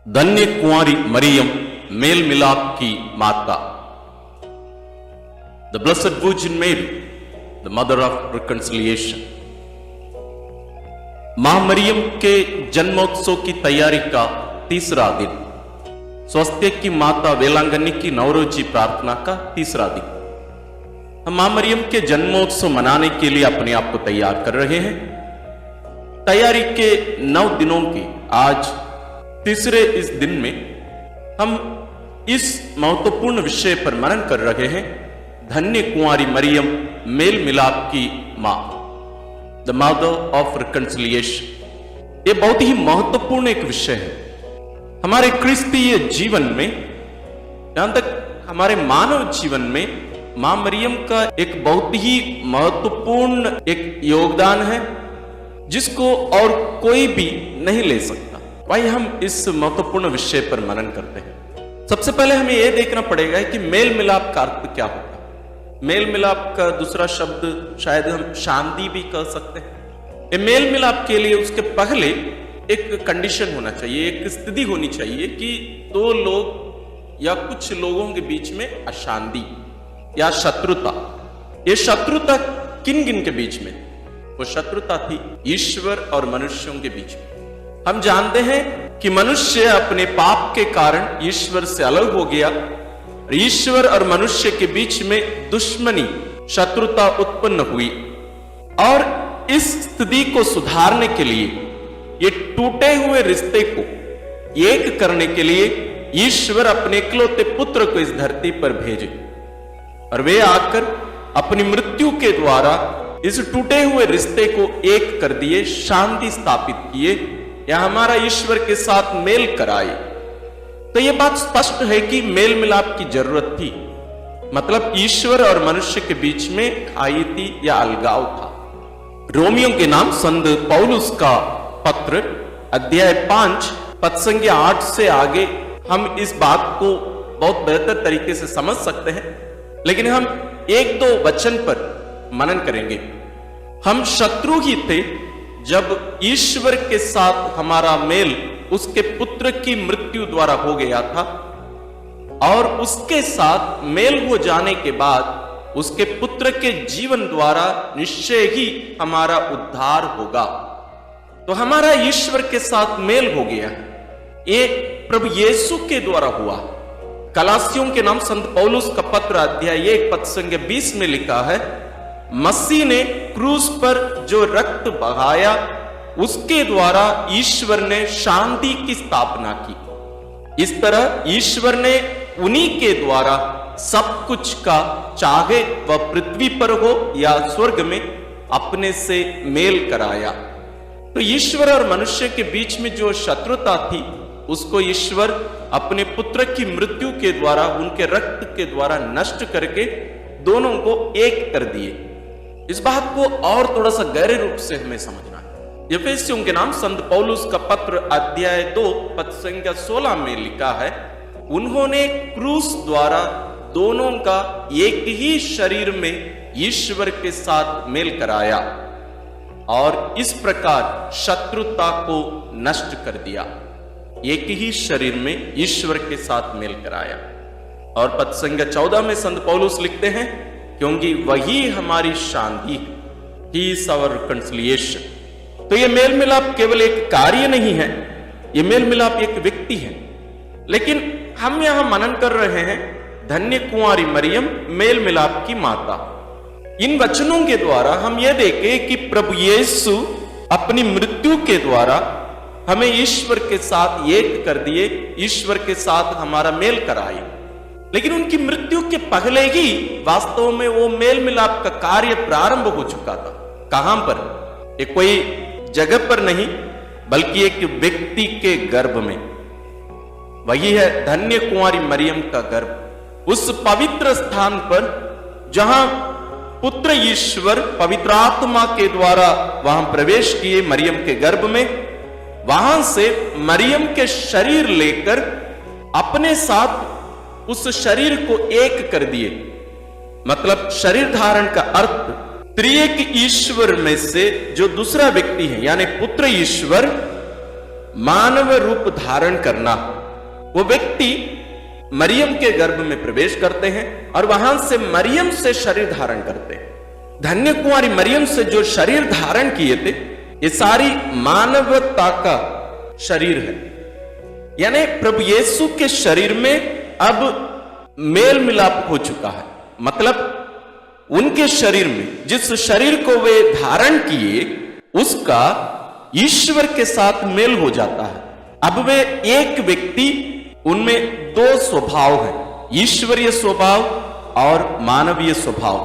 धन्य कुंवारी मरियम मेल मिलाप की माता। द ब्लेस्ड वर्जिन मेरी, द मदर ऑफ रिकंसिलिएशन। मां मरियम के जन्मोत्सव की तैयारी का तीसरा दिन, स्वास्थ्य की माता वेलांगनी की नवरोजी प्रार्थना का तीसरा दिन। हम मां मरियम के जन्मोत्सव मनाने के लिए अपने आप को तैयार कर रहे हैं। तैयारी के 9 दिनों की आज तीसरे इस दिन में हम इस महत्वपूर्ण विषय पर मनन कर रहे हैं, धन्य कुंवारी मरियम मेल मिलाप की मां, द मदर ऑफ रिकंसिलिएशन। यह बहुत ही महत्वपूर्ण एक विषय है हमारे क्रिस्तीय जीवन में। जहां तक हमारे मानव जीवन में मां मरियम का एक बहुत ही महत्वपूर्ण एक योगदान है, जिसको और कोई भी नहीं ले सकता। भाई हम इस महत्वपूर्ण विषय पर मनन करते हैं। सबसे पहले हमें यह देखना पड़ेगा कि मेल मिलाप का अर्थ क्या होता है। मेल मिलाप का दूसरा शब्द शायद हम शांति भी कह सकते हैं। ये मेल मिलाप के लिए उसके पहले एक कंडीशन होना चाहिए, एक स्थिति होनी चाहिए कि दो लोग या कुछ लोगों के बीच में अशांति या शत्रुता। ये शत्रुता किन किन के बीच में? वो शत्रुता थी ईश्वर और मनुष्यों के बीच में। हम जानते हैं कि मनुष्य अपने पाप के कारण ईश्वर से अलग हो गया। ईश्वर और मनुष्य के बीच में दुश्मनी, शत्रुता उत्पन्न हुई, और इस स्थिति को सुधारने के लिए, ये टूटे हुए रिश्ते को एक करने के लिए ईश्वर अपने इकलौते पुत्र को इस धरती पर भेजे, और वे आकर अपनी मृत्यु के द्वारा इस टूटे हुए रिश्ते को एक कर दिए, शांति स्थापित किए, या हमारा ईश्वर के साथ मेल कराए। तो यह बात स्पष्ट है कि मेल मिलाप की जरूरत थी। मतलब ईश्वर और मनुष्य के बीच में खाई थी या अलगाव था। रोमियो के नाम संत पौलुस का पत्र अध्याय 5 पद संख्या 8 से आगे हम इस बात को बहुत बेहतर तरीके से समझ सकते हैं, लेकिन हम 1-2 वचन पर मनन करेंगे। हम शत्रु ही थे जब ईश्वर के साथ हमारा मेल उसके पुत्र की मृत्यु द्वारा हो गया था, और उसके साथ मेल हो जाने के बाद उसके पुत्र के जीवन द्वारा निश्चय ही हमारा उद्धार होगा। तो हमारा ईश्वर के साथ मेल हो गया, ये प्रभु यीशु के द्वारा हुआ। कलासियों के नाम संत पौलुस का पत्र अध्याय 1 पद संख्या 20 में लिखा है, मसीह ने क्रूस पर जो रक्त बहाया उसके द्वारा ईश्वर ने शांति की स्थापना की। इस तरह ईश्वर ने उन्हीं के द्वारा सब कुछ का, चाहे वह पृथ्वी पर हो या स्वर्ग में, अपने से मेल कराया। तो ईश्वर और मनुष्य के बीच में जो शत्रुता थी, उसको ईश्वर अपने पुत्र की मृत्यु के द्वारा, उनके रक्त के द्वारा नष्ट करके दोनों को एक कर दिए। इस बात को और थोड़ा सा गहरे रूप से हमें समझना है। एफेसियों के नाम संत पौलुस का पत्र अध्याय 2 पद संख्या 16 में लिखा है, उन्होंने क्रूस द्वारा दोनों का एक ही शरीर में ईश्वर के साथ मेल कराया, और इस प्रकार शत्रुता को नष्ट कर दिया। एक ही शरीर में ईश्वर के साथ मेल कराया। और पद संख्या 14 में संत पौलुस लिखते हैं, क्योंकि वही हमारी शांति है, ही इज आवर रिकंसिलिएशन। तो यह मेल मिलाप केवल एक कार्य नहीं है, यह मेल मिलाप एक व्यक्ति है। लेकिन हम यहां मनन कर रहे हैं, धन्य कुंवारी मरियम मेल मिलाप की माता। इन वचनों के द्वारा हम यह देखें कि प्रभु यीशु अपनी मृत्यु के द्वारा हमें ईश्वर के साथ एक कर दिए, ईश्वर के साथ हमारा मेल कराए। लेकिन उनकी मृत्यु के पहले ही वास्तव में वो मेल मिलाप का कार्य प्रारंभ हो चुका था। कहां पर? एक कोई जगह पर नहीं, बल्कि एक व्यक्ति के गर्भ में। वही है धन्य कुंवारी मरियम का गर्भ। उस पवित्र स्थान पर जहां पुत्र ईश्वर पवित्र आत्मा के द्वारा वहां प्रवेश किए मरियम के गर्भ में, वहां से मरियम के शरीर लेकर अपने साथ उस शरीर को एक कर दिए। मतलब शरीर धारण का अर्थ त्रिएक ईश्वर में से जो दूसरा व्यक्ति है, यानी पुत्र ईश्वर मानव रूप धारण करना, वो व्यक्ति मरियम के गर्भ में प्रवेश करते हैं और वहां से मरियम से शरीर धारण करते हैं। धन्य कुंवारी मरियम से जो शरीर धारण किए थे, ये सारी मानवता का शरीर है। यानी प्रभु यीशु के शरीर में अब मेल मिलाप हो चुका है। मतलब उनके शरीर में जिस शरीर को वे धारण किए, उसका ईश्वर के साथ मेल हो जाता है। अब वे एक व्यक्ति, उनमें दो स्वभाव है, ईश्वरीय स्वभाव और मानवीय स्वभाव।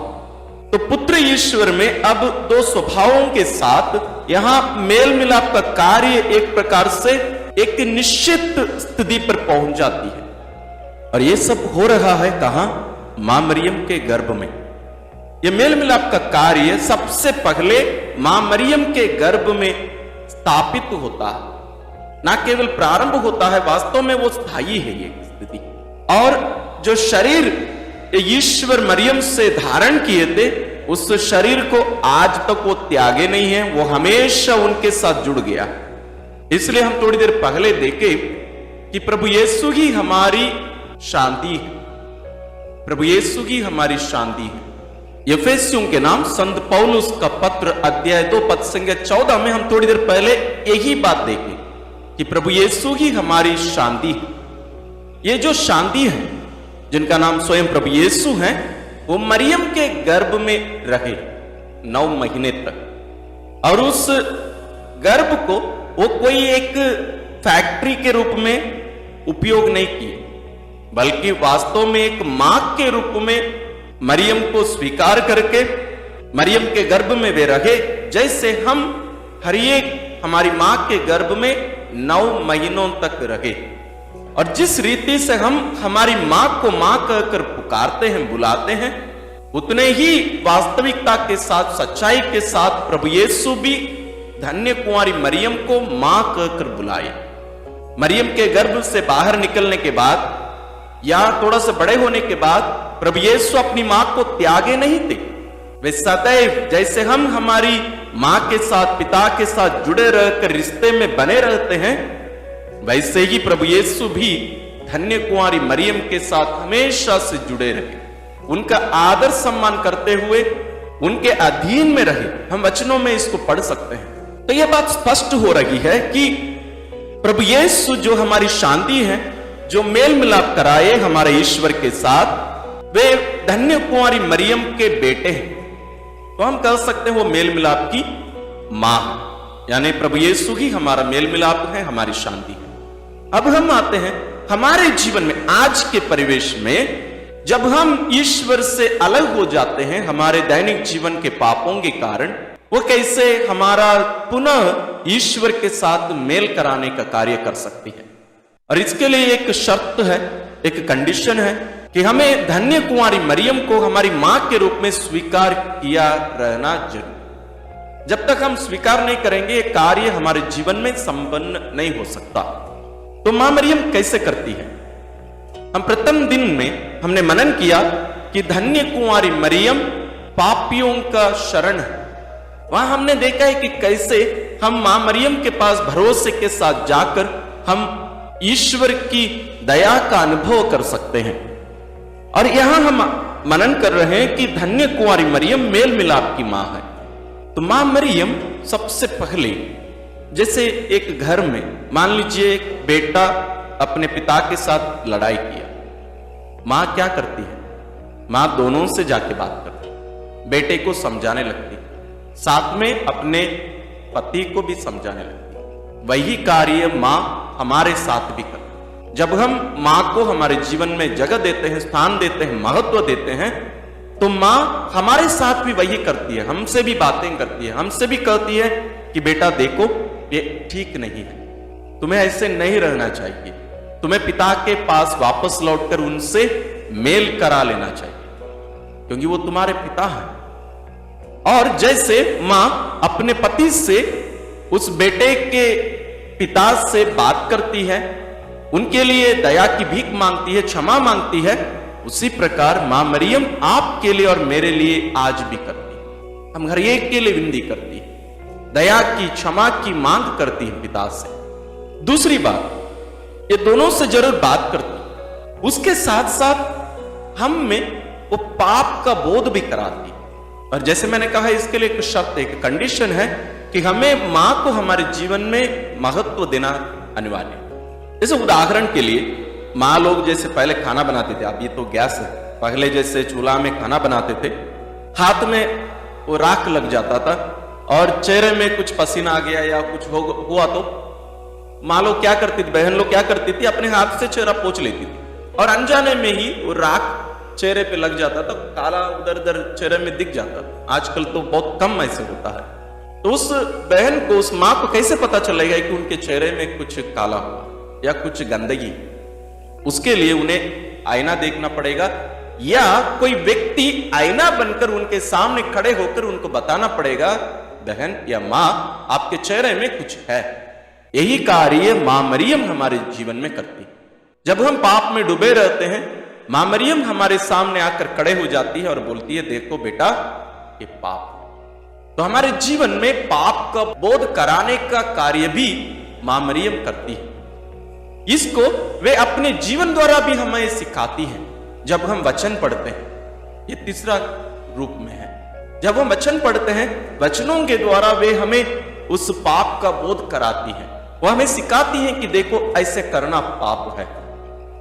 तो पुत्र ईश्वर में अब दो स्वभावों के साथ यहां मेल मिलाप का कार्य एक प्रकार से एक निश्चित स्थिति पर पहुंच जाती है। और यह सब हो रहा है कहां? मां मरियम के गर्भ में। यह मेल मिलाप का कार्य सबसे पहले मां मरियम के गर्भ में स्थापित होता है, ना केवल प्रारंभ होता है, वास्तव में वो स्थायी है ये स्थिति। और जो शरीर ईश्वर मरियम से धारण किए थे, उस शरीर को आज तक वो त्यागे नहीं है, वो हमेशा उनके साथ जुड़ गया। इसलिए हम थोड़ी देर पहले देखे कि प्रभु यीशु ही हमारी शांति है, प्रभु यीशु ही हमारी शांति है। एफेसियों के नाम संत पौलुस का पत्र अध्याय 2 पद संख्या 14 में हम थोड़ी देर पहले यही बात देखे कि प्रभु यीशु ही हमारी शांति है। ये जो शांति है, जिनका नाम स्वयं प्रभु यीशु है, वो मरियम के गर्भ में रहे 9 महीने तक। और उस गर्भ को वो कोई एक फैक्ट्री के रूप में उपयोग नहीं किए, बल्कि वास्तव में एक मां के रूप में मरियम को स्वीकार करके मरियम के गर्भ में वे रहे, जैसे हम हर एक हमारी मां के गर्भ में 9 महीनों तक रहे। और जिस रीति से हम हमारी मां को मां कहकर पुकारते हैं, बुलाते हैं, उतने ही वास्तविकता के साथ, सच्चाई के साथ प्रभु यीशु भी धन्य कुंवारी मरियम को मां कहकर बुलाए। मरियम के गर्भ से बाहर निकलने के बाद या थोड़ा सा बड़े होने के बाद प्रभु यीशु अपनी मां को त्यागे नहीं थे। वे सदैव, जैसे हम हमारी मां के साथ, पिता के साथ जुड़े रहकर रिश्ते में बने रहते हैं, वैसे ही प्रभु यीशु भी धन्य कुंवारी मरियम के साथ हमेशा से जुड़े रहे, उनका आदर सम्मान करते हुए उनके अधीन में रहे। हम वचनों में इसको पढ़ सकते हैं। तो यह बात स्पष्ट हो रही है कि प्रभु यीशु जो हमारी शांति है, जो मेल मिलाप कराए हमारे ईश्वर के साथ, वे धन्य कुंवारी मरियम के बेटे हैं। तो हम कह सकते हैं वो मेल मिलाप की मां, यानी प्रभु यीशु ही हमारा मेल मिलाप है, हमारी शांति है। अब हम आते हैं हमारे जीवन में, आज के परिवेश में, जब हम ईश्वर से अलग हो जाते हैं हमारे दैनिक जीवन के पापों के कारण, वो कैसे हमारा पुनः ईश्वर के साथ मेल कराने का कार्य कर सकती है। और इसके लिए एक शर्त है, एक कंडीशन है कि हमें धन्य कुंवारी मरियम को हमारी मां के रूप में स्वीकार किया रहना जरूर। जब तक हम स्वीकार नहीं करेंगे, ये कार्य हमारे जीवन में संपन्न नहीं हो सकता। तो मां मरियम कैसे करती है? हम प्रथम दिन में हमने मनन किया कि धन्य कुंवारी मरियम पापियों का शरण है। वहां हमने देखा है कि कैसे हम मां मरियम के पास भरोसे के साथ जाकर हम ईश्वर की दया का अनुभव कर सकते हैं। और यहां हम मनन कर रहे हैं कि धन्य कुंवारी मरियम मेल मिलाप की मां है। तो मां मरियम सबसे पहले, जैसे एक घर में मान लीजिए एक बेटा अपने पिता के साथ लड़ाई किया, मां क्या करती है? मां दोनों से जाके बात करती है, बेटे को समझाने लगती है, साथ में अपने पति को भी समझाने लगती है। वही कार्य मां हमारे साथ भी करती है। जब हम मां को हमारे जीवन में जगह देते हैं, स्थान देते हैं, महत्व देते हैं, तो मां हमारे साथ भी वही करती है, हमसे भी बातें करती है, हमसे भी कहती है कि बेटा देखो ये ठीक नहीं है, तुम्हें ऐसे नहीं रहना चाहिए, तुम्हें पिता के पास वापस लौटकर उनसे मेल करा लेना चाहिए, क्योंकि वो तुम्हारे पिता हैं। और जैसे मां अपने पति से, उस बेटे के पिता से बात करती है, उनके लिए दया की भीख मांगती है, क्षमा मांगती है, उसी प्रकार मां मरियम आपके लिए और मेरे लिए आज भी करती है। हम हर एक के लिए विनती करती है, दया की, क्षमा की मांग करती है पिता से। दूसरी बात, ये दोनों से जरूर बात करती, उसके साथ साथ हम में वो पाप का बोध भी कराती। और जैसे मैंने कहा, इसके लिए एक शर्त, एक कंडीशन है कि हमें मां को हमारे जीवन में महत्व देना अनिवार्य है। जैसे उदाहरण के लिए मां लोग जैसे पहले खाना बनाते थे, अब ये तो गैस है, पहले जैसे चूल्हा में खाना बनाते थे, हाथ में वो राख लग जाता था और चेहरे में कुछ पसीना आ गया या कुछ हुआ तो मां लोग क्या करती थी, बहन लोग क्या करती थी, अपने हाथ से चेहरा पोंछ लेती थी और अनजाने में ही वो राख चेहरे पे लग जाता था, काला उधर उधर चेहरे में दिख जाता। आजकल तो बहुत कम ऐसे होता है। तो उस बहन को, उस मां को कैसे पता चलेगा कि उनके चेहरे में कुछ काला हुआ या कुछ गंदगी? उसके लिए उन्हें आईना देखना पड़ेगा या कोई व्यक्ति आईना बनकर उनके सामने खड़े होकर उनको बताना पड़ेगा, बहन या मां, आपके चेहरे में कुछ है। यही कार्य मां मरियम हमारे जीवन में करती। जब हम पाप में डूबे रहते हैं, मां मरियम हमारे सामने आकर खड़े हो जाती है और बोलती है, देखो बेटा, ये पाप। तो हमारे जीवन में पाप का बोध कराने का कार्य भी मां मरियम करती है। इसको वे अपने जीवन द्वारा भी हमें सिखाती हैं। जब हम वचन पढ़ते हैं, ये तीसरा रूप में है, जब हम वचन पढ़ते हैं, वचनों के द्वारा वे हमें उस पाप का बोध कराती हैं। वो हमें सिखाती हैं कि देखो, ऐसे करना पाप है।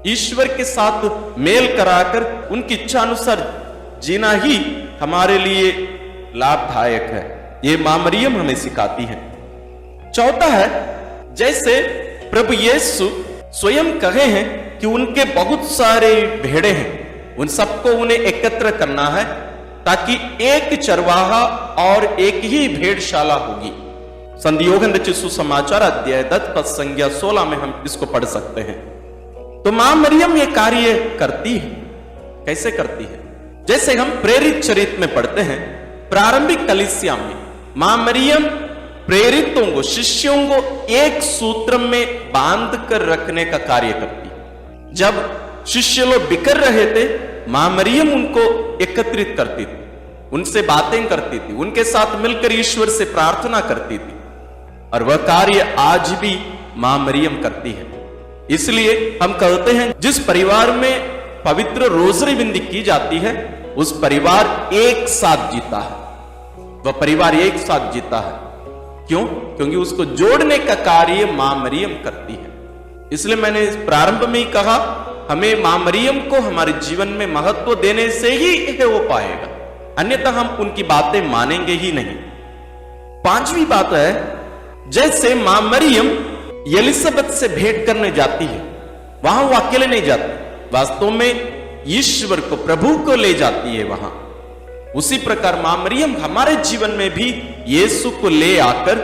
ईश्वर के साथ मेल कराकर उनकी इच्छा अनुसार जीना ही हमारे लिए लाभदायक है। ये मां मरियम हमें सिखाती है। चौथा है, जैसे प्रभु यीशु स्वयं कहे हैं कि उनके बहुत सारे भेड़े हैं, उन सबको उन्हें एकत्र करना है ताकि एक चरवाहा और एक ही भेड़शाला होगी। संत योहन रचित सुसमाचार अध्याय 10 पद संज्ञा 16 में हम इसको पढ़ सकते हैं। तो मां मरियम ये कार्य करती है। कैसे करती है? जैसे हम प्रेरित चरित्र में पढ़ते हैं, प्रारंभिक कलीसिया में मां मरियम प्रेरितों को, शिष्यों को एक सूत्र में बांध कर रखने का कार्य करती। जब शिष्य लोग बिखर रहे थे, मां मरियम उनको एकत्रित करती थी, उनसे बातें करती थी, उनके साथ मिलकर ईश्वर से प्रार्थना करती थी। और वह कार्य आज भी मां मरियम करती है। इसलिए हम कहते हैं, जिस परिवार में पवित्र रोजरी विंदी की जाती है, उस परिवार एक साथ जीता है। वह परिवार एक साथ जीता है। क्यों? क्योंकि उसको जोड़ने का कार्य मां मरियम करती है। इसलिए मैंने प्रारंभ में ही कहा, हमें मां मरियम को हमारे जीवन में महत्व देने से ही यह हो पाएगा, अन्यथा हम उनकी बातें मानेंगे ही नहीं। पांचवी बात है, जैसे मां मरियम एलिजाबेथ से भेंट करने जाती है, वहां वो अकेले नहीं जाती, वास्तव में ईश्वर को, प्रभु को ले जाती है वहां। उसी प्रकार मां मरियम हमारे जीवन में भी यीशु को ले आकर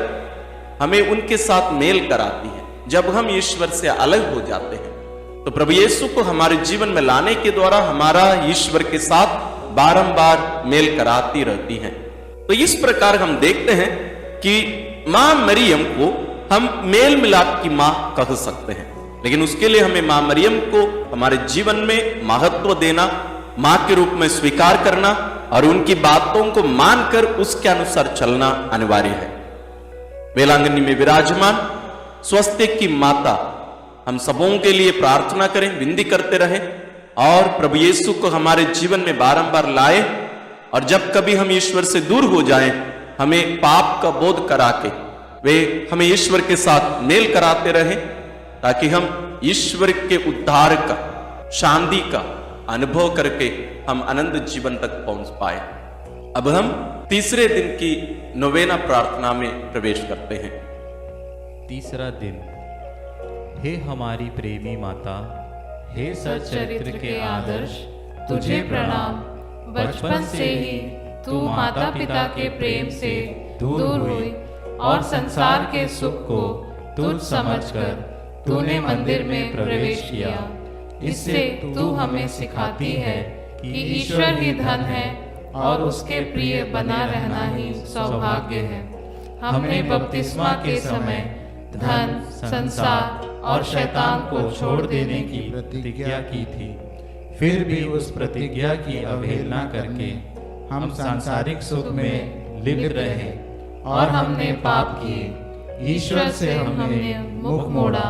हमें उनके साथ मेल कराती है। जब हम ईश्वर से अलग हो जाते हैं, तो प्रभु यीशु को हमारे जीवन में लाने के द्वारा हमारा ईश्वर के साथ बारंबार मेल कराती रहती है। तो इस प्रकार हम देखते हैं कि मां मरियम को हम मेल मिलाप की मां कह सकते हैं, लेकिन उसके लिए हमें मां मरियम को हमारे जीवन में महत्व देना, मां के रूप में स्वीकार करना और उनकी बातों को मानकर उसके अनुसार चलना अनिवार्य है। वेलांगनी में विराजमान स्वस्थ की माता हम सबों के लिए प्रार्थना करें, विनती करते रहें और प्रभु यीशु को हमारे जीवन में बारंबार लाए। और जब कभी हम ईश्वर से दूर हो जाएं, हमें पाप का बोध करा के वे हमें ईश्वर के साथ मेल कराते रहें, ताकि हम ईश्वर के उद्धार का, शांति का अनुभव करके हम अनंत जीवन तक पहुंच पाए। अब हम तीसरे दिन की नोवेना प्रार्थना में प्रवेश करते हैं। तीसरा दिन। हे हमारी प्रेमी माता, हे सच्चरित्र के आदर्श, तुझे प्रणाम। बचपन से ही तू माता पिता के प्रेम से दूर हुई और संसार के सुख को तुझ समझकर तूने मंदिर में प्रवेश किया। इससे तू हमें सिखाती है कि ईश्वर ही धन है और उसके प्रिय बना रहना ही सौभाग्य है। हमने बपतिस्मा के समय धन, संसार और शैतान को छोड़ देने की प्रतिज्ञा की थी, फिर भी उस प्रतिज्ञा की अवहेलना करके हम सांसारिक सुख में लिप्त रहे और हमने पाप किए। ईश्वर से हमने मुख मोड़ा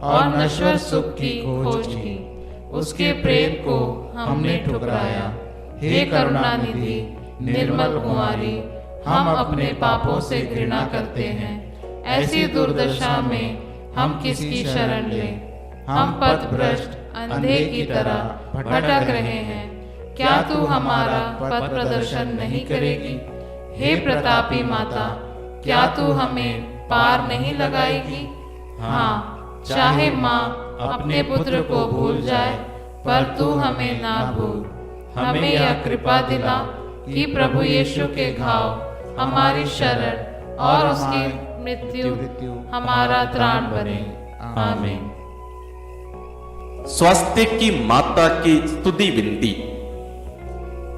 और नश्वर सुख की खोज की। उसके प्रेम को हमने ठुकराया। हे करुणानिधि निर्मल कुंवारी, हम अपने पापों से घृणा करते हैं। ऐसी दुर्दशा में हम किसकी शरण लें? हम पथभ्रष्ट अंधे की तरह भटक रहे हैं। क्या तू हमारा पथ प्रदर्शन नहीं करेगी? हे प्रतापी माता, क्या तू हमें पार नहीं लगाएगी? हाँ, चाहे माँ अपने पुत्र को भूल जाए, पर तू हमें ना भूल। हमें यह कृपा दिला कि प्रभु यीशु के घाव हमारी शरण और उसकी मृत्यु हमारा त्राण बने। आमीन। स्वास्थ्य की माता की स्तुति विनती।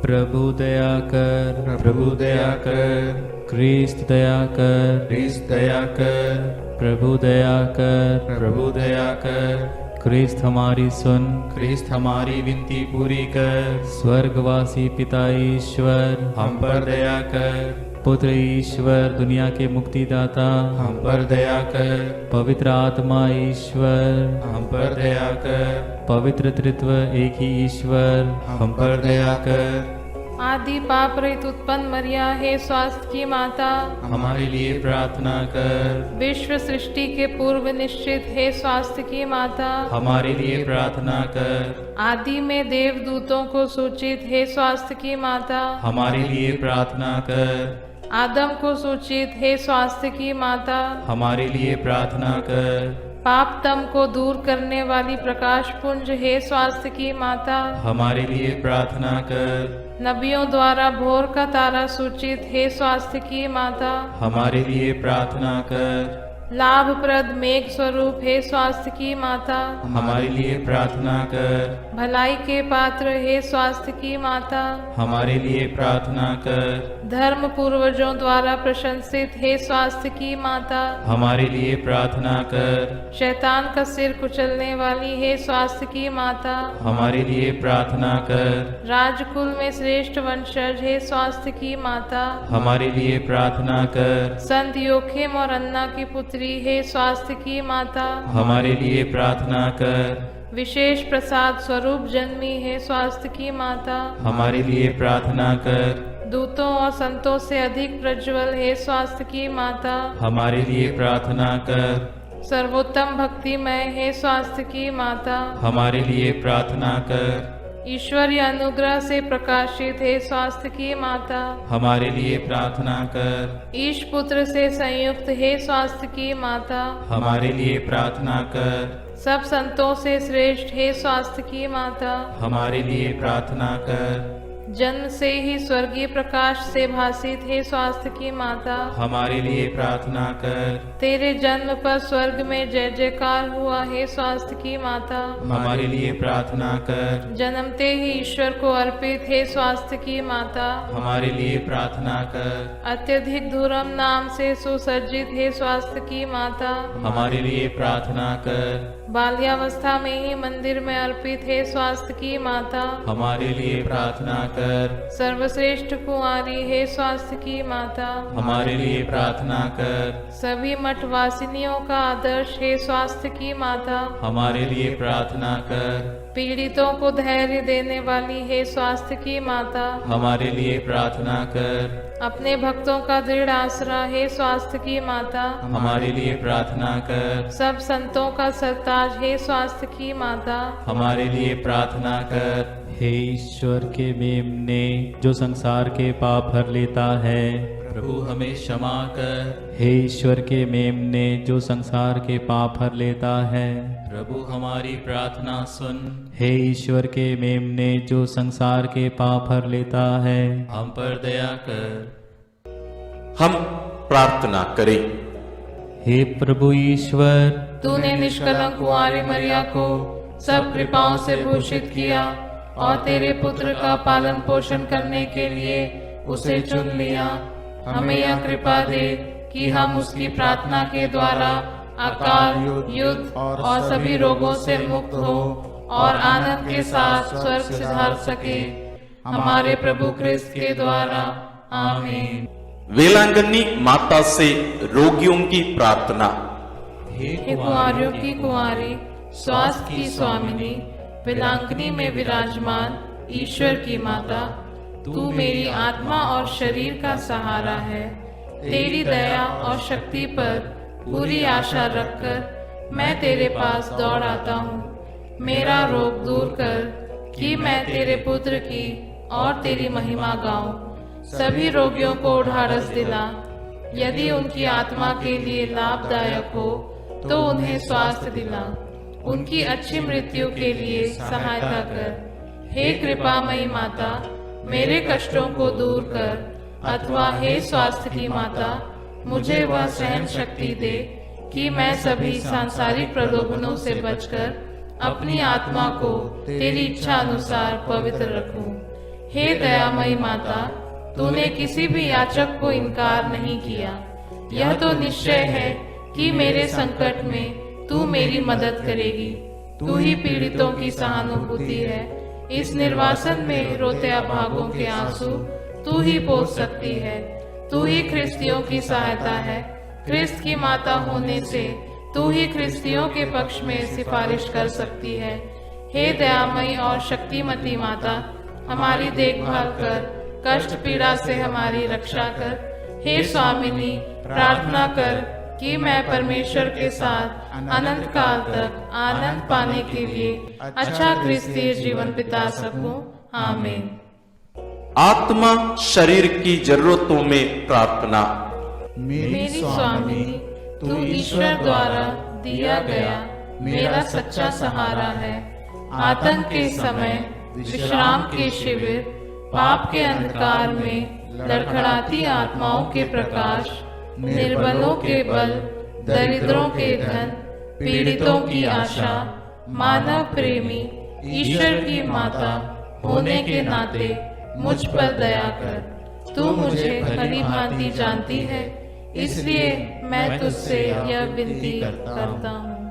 प्रभु दया कर, प्रभु दया कर, क्रिस्त दया कर, क्रिस्त दया कर, प्रभु दया कर, प्रभु दया कर, क्रिस्त हमारी सुन, क्रिस्त हमारी विनती पूरी कर। स्वर्गवासी पिता ईश्वर, हम पर दया कर। पुत्र ईश्वर, दुनिया के मुक्तिदाता, हम पर दया कर। पवित्र आत्मा ईश्वर, हम पर दया कर। पवित्र त्रित्व एक ही ईश्वर, हम पर दया कर। आदि पाप रहित उत्पन्न मरिया, हे स्वास्थ्य की माता, हमारे लिए प्रार्थना कर। विश्व सृष्टि के पूर्व निश्चित, हे स्वास्थ्य की माता, हमारे लिए प्रार्थना कर। आदि में देवदूतों को सूचित, हे स्वास्थ्य की माता, हमारे लिए प्रार्थना कर। आदम को सूचित, हे स्वास्थ्य की माता, हमारे लिए प्रार्थना कर। पाप तम को दूर करने वाली प्रकाश पुंज, हे स्वास्थ्य की माता, हमारे लिए प्रार्थना कर। नबियों द्वारा भोर का तारा सूचित, हे स्वास्थ्य की माता, हमारे लिए प्रार्थना कर। लाभप्रद मेघ स्वरूप, हे स्वास्थ्य की माता, हमारे लिए प्रार्थना कर। भलाई के पात्र, हे स्वास्थ्य की माता, हमारे लिए प्रार्थना कर। धर्म पूर्वजों द्वारा प्रशंसित, हे स्वास्थ्य की माता, हमारे लिए प्रार्थना कर। शैतान का सिर कुचलने वाली, हे स्वास्थ्य की माता, हमारे लिए प्रार्थना कर। राजकुल में श्रेष्ठ वंशज, हे स्वास्थ्य की माता, हमारे लिए प्रार्थना कर। संत योखिम और अन्ना की पुत्री, हे स्वास्थ्य की माता, हमारे लिए प्रार्थना कर। विशेष प्रसाद स्वरूप जन्मी, हे स्वास्थ्य की माता, हमारे लिए प्रार्थना कर। दूतों और संतों से अधिक प्रज्वल, हे स्वास्थ्य की माता, हमारे लिए प्रार्थना कर। सर्वोत्तम भक्तिमय, हे स्वास्थ्य की माता, हमारे लिए प्रार्थना कर। ईश्वरीय अनुग्रह से प्रकाशित, हे स्वास्थ्य की माता, हमारे लिए प्रार्थना कर। ईश पुत्र से संयुक्त, हे स्वास्थ्य की माता, हमारे लिए प्रार्थना कर। सब संतों से श्रेष्ठ, हे स्वास्थ्य की माता, हमारे लिए प्रार्थना कर। जन्म से ही स्वर्गीय प्रकाश से भासित, हे स्वास्थ्य की माता, हमारे लिए प्रार्थना कर। तेरे जन्म पर स्वर्ग में जय जयकार हुआ, हे स्वास्थ्य की माता, हमारे लिए प्रार्थना कर। जन्मते ही ईश्वर को अर्पित, हे स्वास्थ्य की माता, हमारे लिए प्रार्थना कर। अत्यधिक धूरम नाम से सुसज्जित, हे स्वास्थ्य की माता, हमारे लिए प्रार्थना कर। बाल्यावस्था में ही मंदिर में अर्पित, हे स्वास्थ्य की माता, हमारे लिए प्रार्थना कर। सर्वश्रेष्ठ कुंवारी, हे स्वास्थ्य की माता, हमारे लिए प्रार्थना कर। सभी मठवासिनियों का आदर्श, हे स्वास्थ्य की माता, हमारे लिए प्रार्थना कर। पीड़ितों को धैर्य देने वाली, हे स्वास्थ्य की माता, हमारे लिए प्रार्थना कर। अपने भक्तों का दृढ़ आसरा, हे स्वास्थ्य की माता, हमारे लिए प्रार्थना कर। सब संतों का सरताज, हे स्वास्थ्य की माता, हमारे लिए प्रार्थना कर। हे ईश्वर के मेमने, जो संसार के पाप हर लेता है, प्रभु हमें क्षमा कर। हे ईश्वर के मेमने, जो संसार के पाप हर लेता है, प्रभु हमारी प्रार्थना सुन। हे ईश्वर के मेमने, जो संसार के पाप हर लेता है, हम पर दया कर। हम प्रार्थना करें। हे प्रभु ईश्वर, तूने निष्कलंक कुंवारी मरिया को सब कृपाओं से भूषित किया और तेरे पुत्र का पालन पोषण करने के लिए उसे चुन लिया। हमें यह कृपा दे कि हम उसकी प्रार्थना के द्वारा अकाल, युद्ध और सभी रोगों से मुक्त हो और आनंद के साथ स्वर्ग सिधार सके, हमारे प्रभु क्रिस्त के द्वारा। आमीन। वेलांगनी माता से रोगियों की प्रार्थना। हे कुंवारियों की कुंवारी, स्वास्थ्य की स्वामिनी, वेलांगनी में विराजमान ईश्वर की माता, तू मेरी आत्मा और शरीर का सहारा है। तेरी दया और शक्ति पर पूरी आशा रखकर मैं तेरे पास दौड़ आता हूँ। मेरा रोग दूर कर कि मैं तेरे पुत्र की और तेरी महिमा गाऊं। सभी रोगियों को ढाढ़स दिला, यदि उनकी आत्मा के लिए लाभदायक हो तो उन्हें स्वास्थ्य दिला। उनकी अच्छी मृत्यु के लिए सहायता कर। हे कृपामयी माता, मेरे कष्टों को दूर कर, अथवा हे स्वास्थ्य की माता, मुझे वह सहन शक्ति दे कि मैं सभी सांसारिक प्रलोभनों से बचकर अपनी आत्मा को तेरी इच्छा अनुसार पवित्र रखूं। हे दयामयी माता, तूने किसी भी याचक को इनकार नहीं किया। यह तो निश्चय है कि मेरे संकट में तू मेरी मदद करेगी। तू ही पीड़ितों की सहानुभूति है। इस निर्वासन में रोते अभागों के आंसू तू ही पोंछ सकती है। तू ही ख्रिस्तियों की सहायता है। ख्रिस्त की माता होने से तू ही ख्रिस्तियों के पक्ष में सिफारिश कर सकती है। हे दयामयी और शक्तिमती माता, हमारी देखभाल कर, कष्ट पीड़ा से हमारी रक्षा कर। हे स्वामिनी, प्रार्थना कर कि मैं परमेश्वर के साथ अनंत काल तक आनंद पाने के लिए अच्छा क्रिस्तीय जीवन बिता सकूं। आमीन। आत्मा शरीर की जरूरतों में प्रार्थना। मेरी स्वामिनी, तू ईश्वर द्वारा दिया गया मेरा सच्चा सहारा है। आतंक के समय, विश्राम के शिविर, पाप के अंधकार में लड़खड़ाती आत्माओं के प्रकाश, निर्बलों के बल, दरिद्रों के धन, पीड़ितों की आशा, मानव प्रेमी ईश्वर की माता होने के नाते मुझ पर दया कर। तू मुझे भली भांति जानती है, इसलिए मैं तुझसे यह विनती करता हूँ।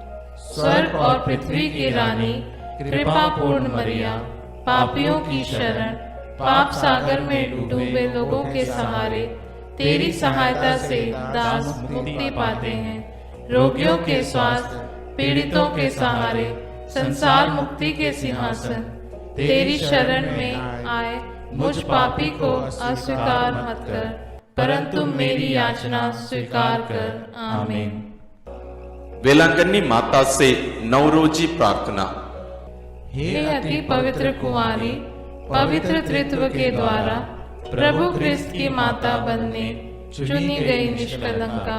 स्वर्ग और पृथ्वी की रानी, कृपा पूर्ण मरिया, पापियों की शरण, पाप सागर में डूबे लोगों के सहारे तेरी सहायता से दास मुक्ति पाते हैं। रोगियों के स्वास्थ्य, पीड़ितों के सहारे, संसार मुक्ति के सिंहासन तेरी शरण में आए मुझ पापी को अस्वीकार मत कर, परंतु मेरी याचना स्वीकार कर। आमीन। वेलांगनी माता से नवरोजी प्रार्थना। हे अति पवित्र कुंवारी, पवित्र त्रित्व के द्वारा प्रभु ख्रिस्त की माता बनने चुनी गई निष्कलंका,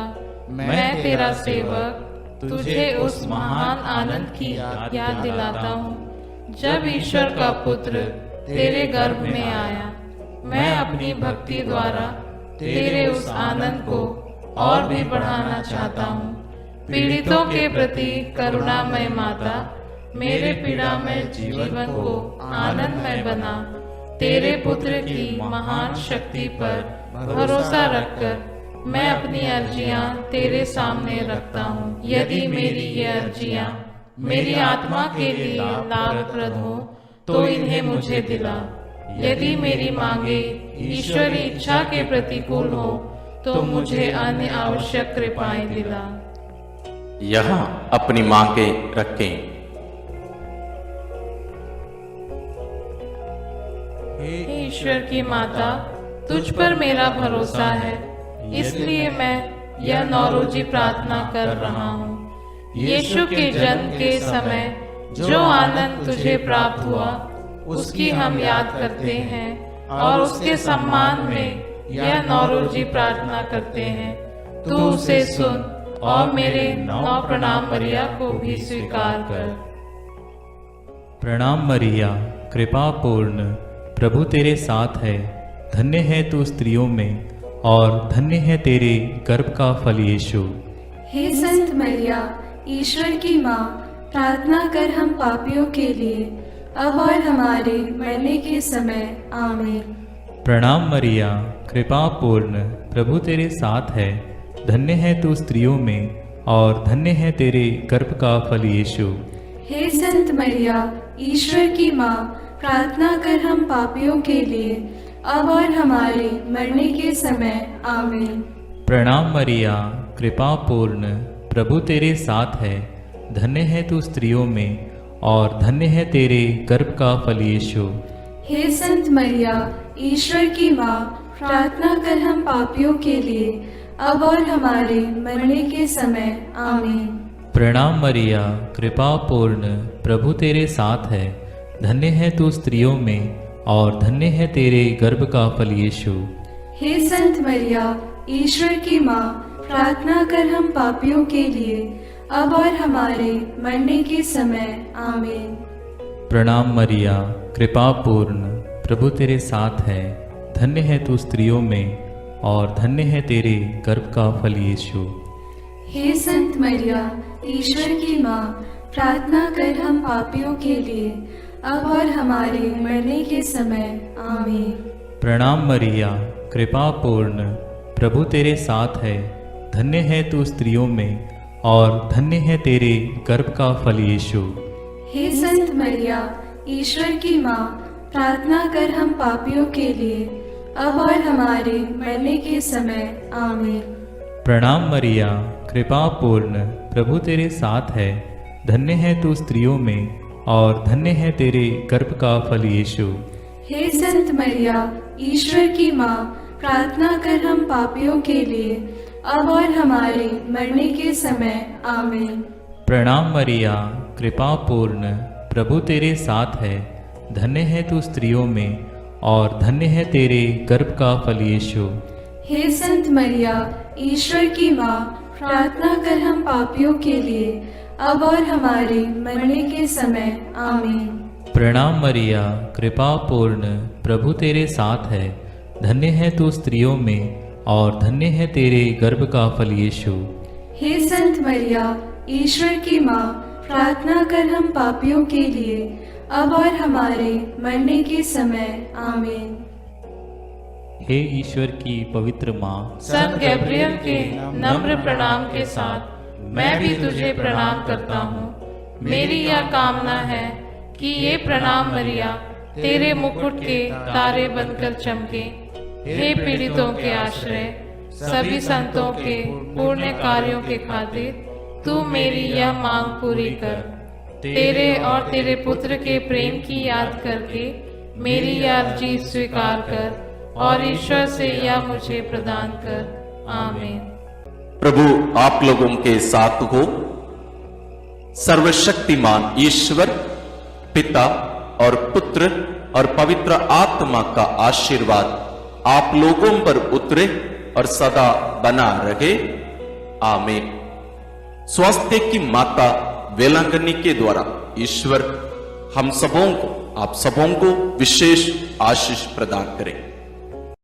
मैं तेरा सेवक तुझे उस महान आनंद की याद दिलाता हूँ जब ईश्वर का पुत्र तेरे गर्भ में आया। मैं अपनी भक्ति द्वारा तेरे उस आनंद को और भी बढ़ाना चाहता हूँ। पीड़ितों के प्रति करुणामय माता, मेरे पीड़ामय जीवन को आनंदमय बना। तेरे पुत्र की महान शक्ति पर भरोसा रखकर मैं अपनी अर्जियां तेरे सामने रखता हूँ। यदि मेरी ये अर्जियां मेरी आत्मा के लिए लाभप्रद हो तो इन्हें मुझे दिला। यदि मेरी मांगे ईश्वरी इच्छा के प्रतिकूल हो तो मुझे अन्य आवश्यक कृपाएं दिला। यहाँ अपनी मांगे रखें। हे ईश्वर की माता, तुझ पर मेरा भरोसा है, इसलिए मैं यह नौरोजी प्रार्थना कर रहा हूँ। यीशु के जन्म के समय जो आनंद तुझे प्राप्त हुआ उसकी हम याद करते हैं और उसके सम्मान में यह नौरोजी प्रार्थना करते हैं। तू उसे सुन और मेरे 9 प्रणाम मरिया को भी स्वीकार कर। प्रणाम मरिया, कृपा पूर्ण, प्रभु तेरे साथ है। धन्य है तू स्त्रियों में और धन्य है तेरे गर्भ का फल यीशु। हे संत मरिया, ईश्वर की माँ, प्रार्थना कर हम पापियों के लिए अब और हमारे मरने के समय। आमीन। प्रणाम मरिया, कृपा पूर्ण, प्रभु तेरे साथ है। धन्य है तू स्त्रियों में और धन्य है तेरे गर्भ का फल यीशु। हे संत मरिया, ईश्वर की माँ, प्रार्थना कर हम पापियों के लिए अब और हमारे मरने के समय। आमीन। प्रणाम मरिया, कृपा पूर्ण, प्रभु तेरे साथ है, धन्य है तू स्त्रियों में और धन्य है तेरे गर्भ का फल यीशु। हे संत मरिया, ईश्वर की माँ, प्रार्थना कर हम पापियों के लिए, अब और हमारे मरने के समय। आमीन। प्रणाम मरिया, कृपा पूर्ण, प्रभु तेरे साथ है, धन्य है तू स्त्रियों में और धन्य है तेरे गर्भ का फल यीशु। हे संत मरिया, ईश्वर की माँ, प्रार्थना कर हम पापियों के लिए, अब और हमारे मरने के समय। आमीन। प्रणाम मरिया, कृपा पूर्ण, प्रभु तेरे साथ है, धन्य है तू स्त्रियों में और धन्य है तेरे गर्भ का फल यीशु। हे संत मरिया, ईश्वर की माँ, प्रार्थना कर हम पापियों के लिए, अब और हमारे मरने के समय। आमीन। प्रणाम मरिया, कृपा पूर्ण, प्रभु तेरे साथ है, धन्य है तू स्त्रियों में और धन्य है तेरे गर्भ का फल यीशु। हे संत मरिया, ईश्वर की माँ, प्रार्थना कर हम पापियों के लिए, अब और हमारे मरने के समय। आमीन। प्रणाम मरिया, कृपा पूर्ण, प्रभु तेरे साथ है, धन्य है तू स्त्रियों में और धन्य है तेरे गर्भ का फल यीशु। हे संत मरिया, ईश्वर की माँ, प्रार्थना कर हम पापियों के लिए, अब और हमारे मरने के समय। आमीन। प्रणाम मरिया, कृपा पूर्ण, प्रभु तेरे साथ है, धन्य है तू स्त्रियों में और धन्य है तेरे गर्भ का फल यीशु। हे संत मरिया, ईश्वर की माँ, प्रार्थना कर हम पापियों के लिए, अब और हमारे मरने के समय। आमीन। प्रणाम मरिया, कृपा पूर्ण, प्रभु तेरे साथ है, धन्य है तू स्त्रियों में और धन्य है तेरे गर्भ का फल यीशु। हे संत मरिया, ईश्वर की माँ, प्रार्थना कर हम पापियों के लिए, अब और हमारे मरने के समय। आमीन। हे ईश्वर की पवित्र माँ, संत गैब्रियल के नम्र प्रणाम के साथ मैं भी तुझे प्रणाम करता हूँ। मेरी यह कामना है कि ये प्रणाम मरिया तेरे मुकुट के तारे बनकर चमके। हे पीड़ितों के आश्रय, सभी संतों के पुण्य कार्यों के खातिर तू मेरी यह मांग पूरी कर। तेरे और तेरे पुत्र के प्रेम की याद करके मेरी यह अर्जी स्वीकार कर और ईश्वर से यह मुझे प्रदान कर। आमीन। प्रभु आप लोगों के साथ हो। सर्वशक्तिमान ईश्वर पिता और पुत्र और पवित्र आत्मा का आशीर्वाद आप लोगों पर उतरे और सदा बना रहे। आमीन। स्वास्थ्य की माता वेलांगनी के द्वारा ईश्वर हम सबों को, आप सबों को विशेष आशीष प्रदान करें।